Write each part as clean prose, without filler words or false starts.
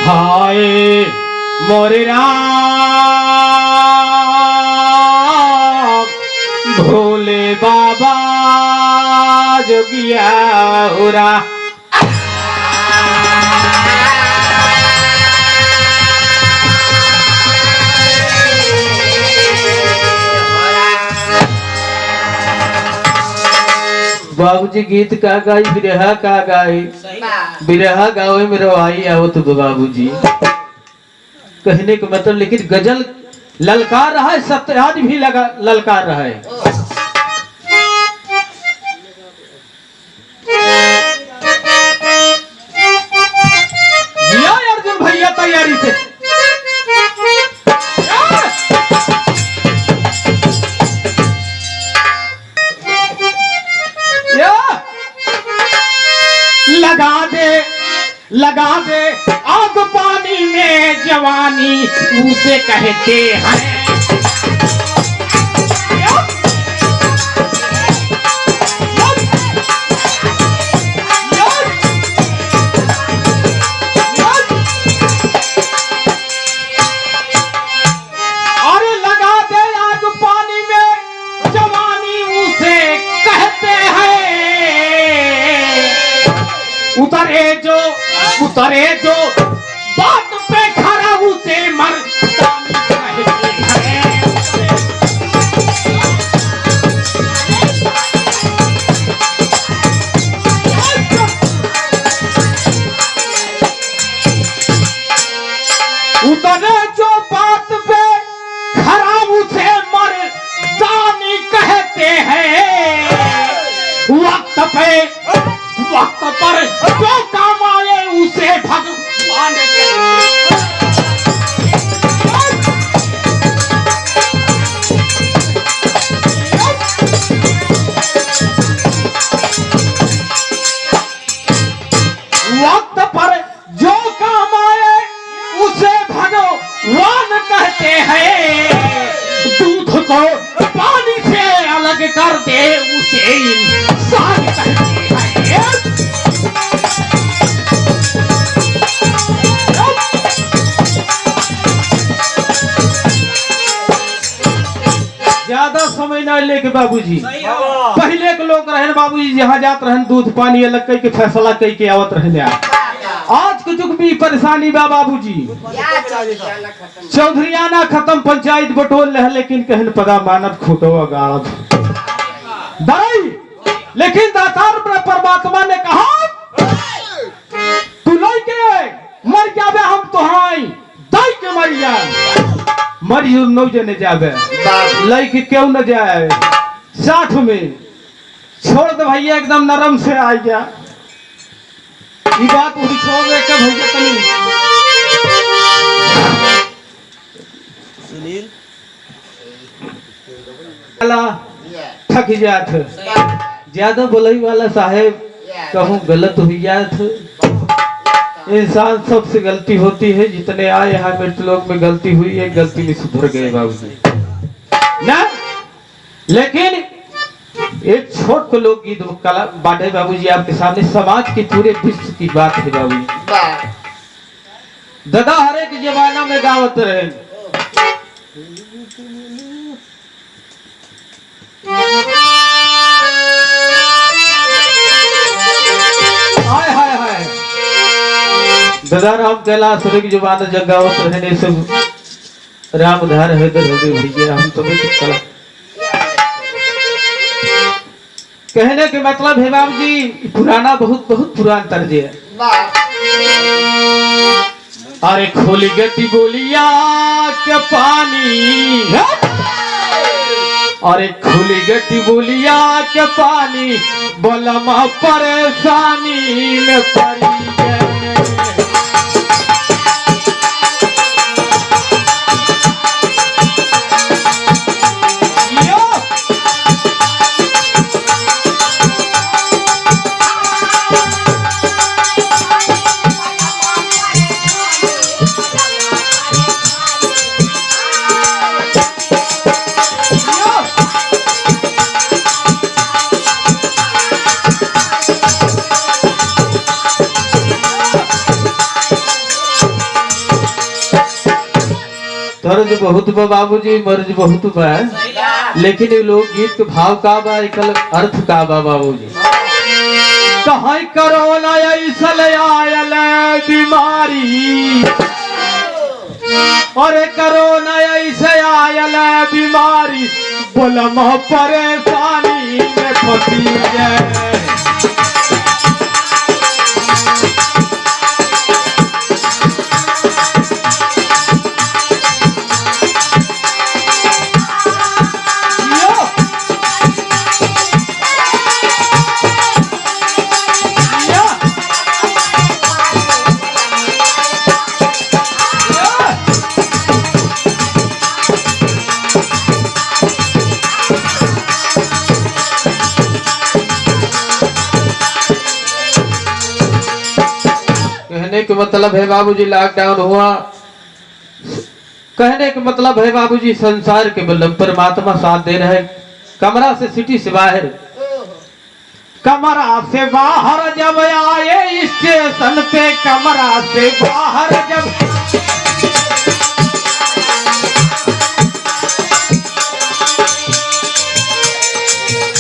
हाय मोरे राम भोले बाबा जोगिया हुरा बाबूजी गीत का गाई बिरहा का गाई बिरहा गावे में रवाई आवत बाबूजी कहने का मतलब लेकिन गजल ललकार रहा है सत्याज भी लगा ललकार रहा है। अर्जुन भैया तैयारी से लगा दे आग पानी में जवानी उसे कहते हैं। अरे लगा दे आग पानी में जवानी उसे कहते हैं। उतरे जो बात पे खड़ा उसे मर उतरे जो बात पे खड़ा उसे मर जानी कहते हैं। वक्त पर जो काम आए उसे भगवान वक्त पर जो काम आए उसे भगवान कहते हैं। दूध को पानी से अलग कर दे उसे इंसान कहते हैं। ज्यादा समय ना लेके बाबूजी पहले के लोग रहन बाबूजी जहाँ जात रहन दूध पानी अलग कई के फैसला कई के आवत रहने। आज के युग में परेशानी बा बाबूजी चौधरीयाना खत्म पंचायत बटोल रहे लेकिन कहन पदा मानव खोटो गाड़ दाई लेकिन दातार परमात्मा ने कहा तू लई के मर जावे हम तो हाई दाई के मर जाए मरी नौ जने जावे लई के क्यों न जाए साथ में छोड़ दे भैया एकदम नरम से आ गया ये बात उड़ी छोड़ दे के भैया तनी सुनील थक जात ज्यादा बोलई वाला साहेब कहूँ गलत हो जात। इंसान सबसे गलती होती है जितने आए यहाँ मृत लोक में गलती हुई है गलती में सुधर गए बाबूजी ना। लेकिन एक छोट को लोग गीत कला बाटे बाबूजी आपके सामने समाज के पूरे विश्व की बात है बाबूजी। दादा हर एक जमाना में गावत रहे दादा राम कैलाश सूर्य की जुबान जगावत रहने सब राम उधार हैदर हो गए भैया हम तो कला कहने के मतलब है बाबू जी पुराना बहुत बहुत पुराना तर्ज है। अरे खोली गटी बोलिया के पानी अरे खुली गटी बोलिया के पानी बलमा परेशानी में पड़ी है। तर्ज बहुत बा बाबूजी मर्ज बहुत बा लेकिन ये लोग गीत के भाव का बा एकल अर्थ का बा बाबूजी। कहीं कोरोना ऐसल आयल बीमारी अरे कोरोना ऐसे आयल बीमारी बोलम परेशानी में फंसी है। कहने के मतलब है बाबूजी लॉकडाउन हुआ कहने के मतलब है बाबूजी संसार के बल्लभ परमात्मा साथ दे रहे कमरा से सिटी से बाहर कमरा से बाहर जब आए स्टेशन पे कमरा से बाहर जब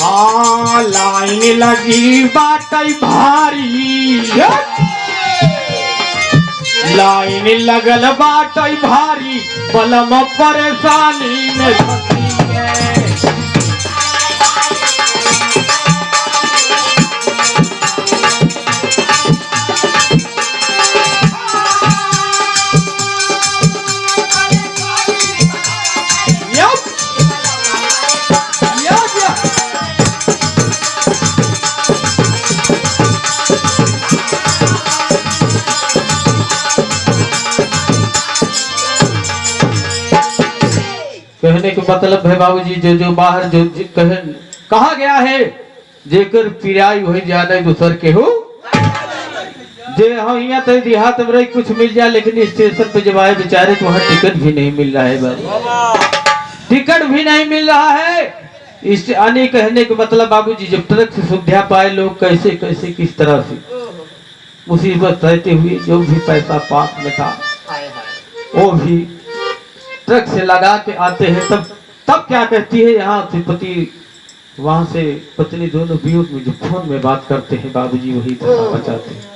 हाँ लाइन लगी बाटई भारी लाइन लगल बाटई भारी बलम परेशानी में फंसी है। कहने के मतलब है बाबूजी जो बाहर जो कहा गया है जेकर पिराई वही ज्यादा दूसर के हो जे हाँ यहाँ तो देहात में कुछ मिल जाए लेकिन स्टेशन पे जब आए बेचारे तो वहाँ टिकट भी नहीं मिल रहा है बाबू टिकट भी नहीं मिल रहा है। इस आने कहने के मतलब बाबूजी जब ट्रक से सुविधा पाए लोग कैसे कैसे किस तरह से मुसीबत रहते हुए जो भी पैसा पास में था वो भी ट्रक से लगा के आते हैं तब क्या कहती है यहाँ से पति वहां से पत्नी दोनों वियोग में जो फोन में बात करते हैं बाबूजी वही बचाते हैं।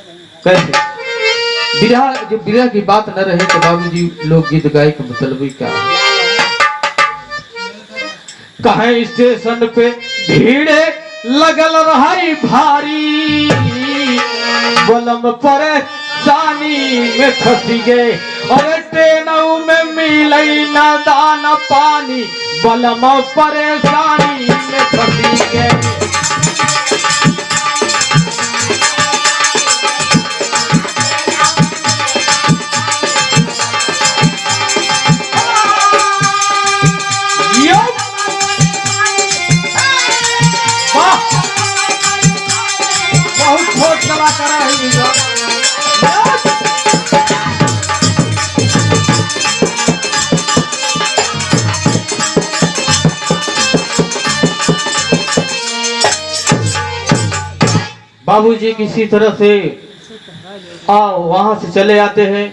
कैसे विरह जब विरह की बात न रहे तो बाबूजी लोग गीत गाय का मतलब क्या कहे स्टेशन पे भीड़ लगल रही भारी बलम परेशानी में फंसी गए और ट्रेनों में मिलई न दाना पानी बलम परेशानी में फंसी गए। बहुत छोट कलाकार है बाबूजी किसी तरह से वहां से चले आते हैं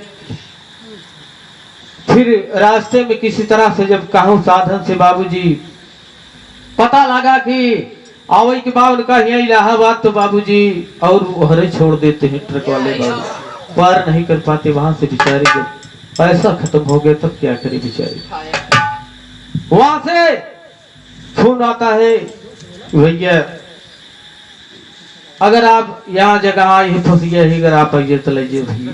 फिर रास्ते में किसी तरह से जब कहूँ साधन से बाबूजी पता लगा कि आवई के बाद उनका यही इलाहाबाद तो बाबूजी और हरे छोड़ देते हैं ट्रक वाले बाबू पार नहीं कर पाते, वहां से बेचारी जब पैसा खत्म हो गया तब क्या करे बेचारी। वहां से फोन आता है, भैया अगर आप यहाँ जगह आए फंस गए, अगर आप आइए तो लीजिए भैया।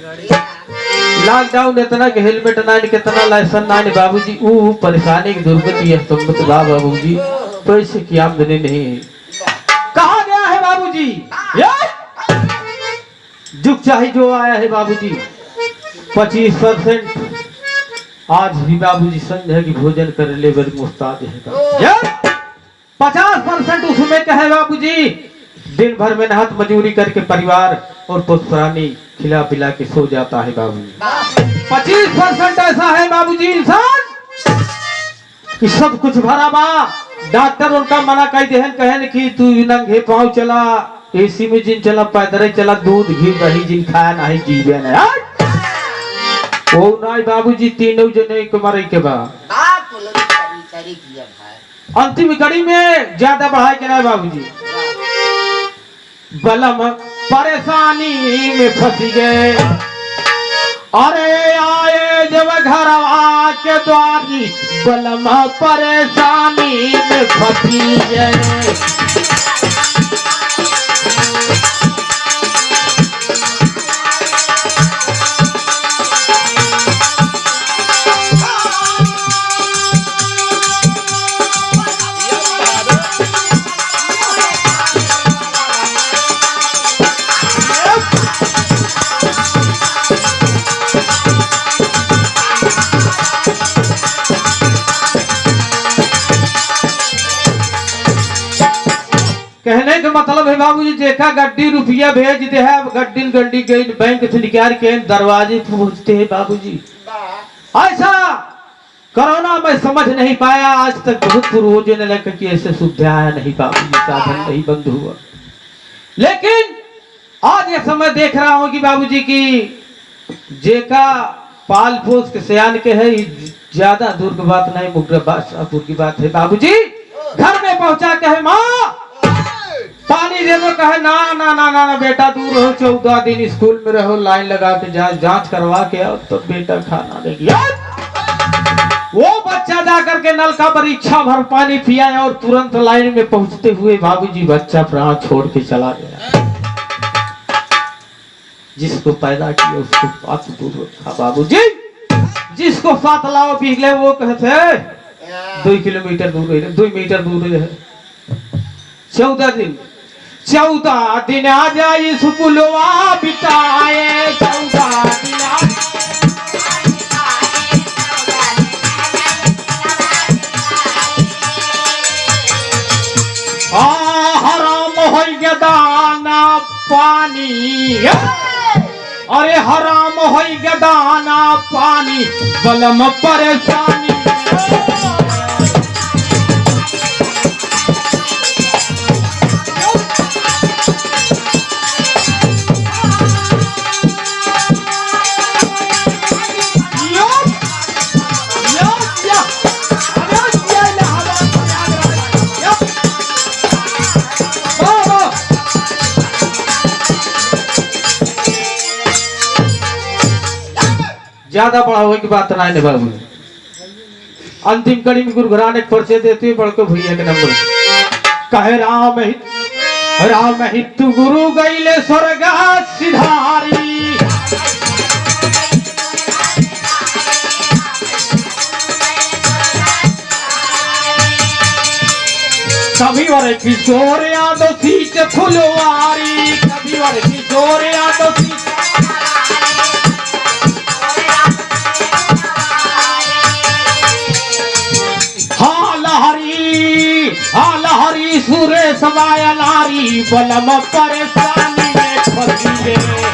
लॉकडाउन इतना के हेलमेट ना कितना लाइसेंस ना बाबूजी, वो परेशानी की दुर्गति है तुम बाबूजी, पैसे की आमदनी नहीं है। कहा गया है बाबूजी, जुग चाहे जो आया है बाबूजी 25%। आज भी बाबूजी संध्या की भोजन कर ले बड़ी मुस्ताद है। 50% उसमें क्या है बाबूजी, दिन भर में मेहनत मजदूरी करके परिवार और पोष प्राणी खिला पिला के सो जाता है बाबूजी। 25% ऐसा है बाबूजी इंसान कि सब कुछ भरा बा, डॉक्टर उनका मना कर दे कहन कि तू नंगे पाँव चला, एसी में जिन चला, पैदल चला, दूध घी दही जिन खाया नहीं जीवे नहीं। वो नहीं बाबूजी, तीनों जने के मरे के बाद अंतिम कड़ी में ज्यादा बढ़ाए के नहीं बाबूजी। बलम परेशानी में फंस गए, अरे आए जब घर के द्वारी, बलम परेशानी में फंसी गए। कहने का मतलब है बाबूजी, देखा गड्डी रुपया भेज दे है, गड्डी गड्डी गई बैंक से निकाल के दरवाजे पहुंचते हैं बाबूजी। ऐसा कोरोना में समझ नहीं पाया, आज तक बहुत पूर्वजों ने लगा कि ऐसे सुविधा आया नहीं बाबूजी, साधन नहीं बंद हुआ। लेकिन आज ये समय देख रहा हूँ कि बाबूजी की जेका पाल पोस के सयान के है, ज्यादा दूर की बात नहीं, मुगराबादशाहपुर की बात है बाबूजी। घर में पहुंचा के है माँ पानी दे दो, कहे ना ना ना ना ना बेटा दूर रहो, 14 दिन स्कूल में रहो, लाइन लगा के जांच करवा के आओ तो बेटा खाना देगी। वो बच्चा जाकर के नलका पर इच्छा भर पानी पिया और तुरंत लाइन में पहुंचते हुए बाबूजी बच्चा प्राण छोड़ के चला गया। जिसको पैदा किया उसको साथ दूर रखा बाबूजी, जिसको साथ लाओ पी ले, वो कहते 2 किलोमीटर दूर है, 2 मीटर दूर है। 14 दिन आ जाए सुपुलवा बिताए, 14 दिन हराम हो गया दाना पानी, अरे हराम हो गया दाना पानी, बलम परेशानी। ज्यादा बड़ा हुए की बात नहीं बाबू। अंतिम कड़ी में गुरु घराने पर्चे देते बड़को भैया के नंबर, कहे राम हित गुरु गईले स्वर्ग सिधारी, कभी वर किशोर यादव सीट फुलवारी, कभी वर किशोर यादव सीट लहरी सुरे समाया नारी, बलम परेशानी में फंसी गए।